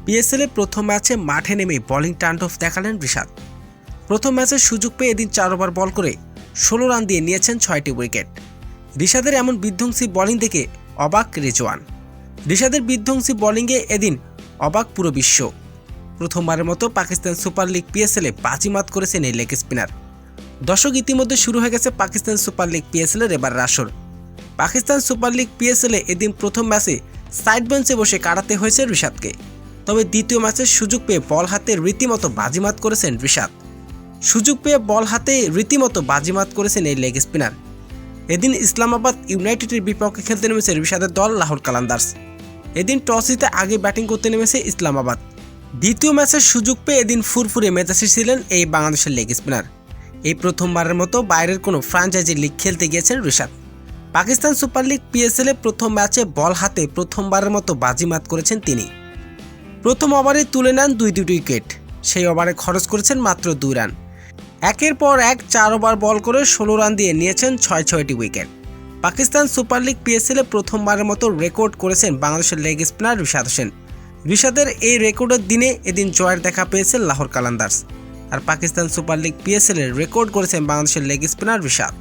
PSL এ প্রথম ম্যাচে মাঠে নেমে বোলিং টার্নঅফ দেখালেন রিশাদ। প্রথম ম্যাচের সুযোগ পেয়ে এদিন 4 ওভার বল করে 16 রান দিয়ে নিয়েছেন 6টি উইকেট। রিশাদের এমন বিধ্বংসী বোলিং দেখে অবাক রিজওয়ান। রিশাদের বিধ্বংসী বোলিংয়ে এদিন অবাক পুরো বিশ্ব। প্রথমবারের মতো পাকিস্তান সুপার লিগ পিএসএল এ বাজিমাত করেছেন এই লেগ স্পিনার। দর্শক, ইতিমধ্যে শুরু হয়ে গেছে পাকিস্তান সুপার লিগ পিএসএল এর এবার আসর। পাকিস্তান সুপার লিগ পিএসএল এ এদিন প্রথম ম্যাচে সাইড বেঞ্চে বসে কাটাতে হয়েছে রিশাদকে। তবে দ্বিতীয় ম্যাচের সুযোগ পেয়ে বল হাতে রীতিমতো বাজিমাত করেছেন রিশাদ। বাজিমাত করেছেন এই লেগ স্পিনার। এদিন ইসলামাবাদ ইউনাইটেডের বিপক্ষে খেলতে নেমেছে রিশাদের দল লাহোর কালান্দার্স। এদিন টস জিতে আগে ব্যাটিং করতে নেমেছে ইসলামাবাদ। দ্বিতীয় ম্যাচের সুযোগ পেয়ে এদিন ফুরফুরে মেজাজে ছিলেন এই বাংলাদেশের লেগ স্পিনার। এই প্রথমবারের মতো বাইরের কোনো ফ্র্যাঞ্চাইজি লিগ খেলতে গিয়েছেন Rishad. Pakistan super league PSL এ প্রথম ম্যাচে বল হাতে প্রথমবারের মতো বাজিমাত করেছেন তিনি। প্রথম ওভারে তুলে নেন 2 উইকেট। সেই ওভারে খরচ করেছেন মাত্র 2 রান। একের পর এক 4 ওভার বল করে 16 রান দিয়ে নিয়েছেন 6টি wicket. Pakistan super league PSL এ প্রথমবারের মতো রেকর্ড করেছেন বাংলাদেশের লেগ স্পিনার রিশাদ হোসেন। রিশাদের এই রেকর্ডের দিনে এদিন জয়ের দেখা পেয়েছে লাহোর কালান্দার্স। আর পাকিস্তান সুপার লিগ পিএসএল এর রেকর্ড করেছেন বাংলাদেশের লেগ স্পিনার রিশাদ।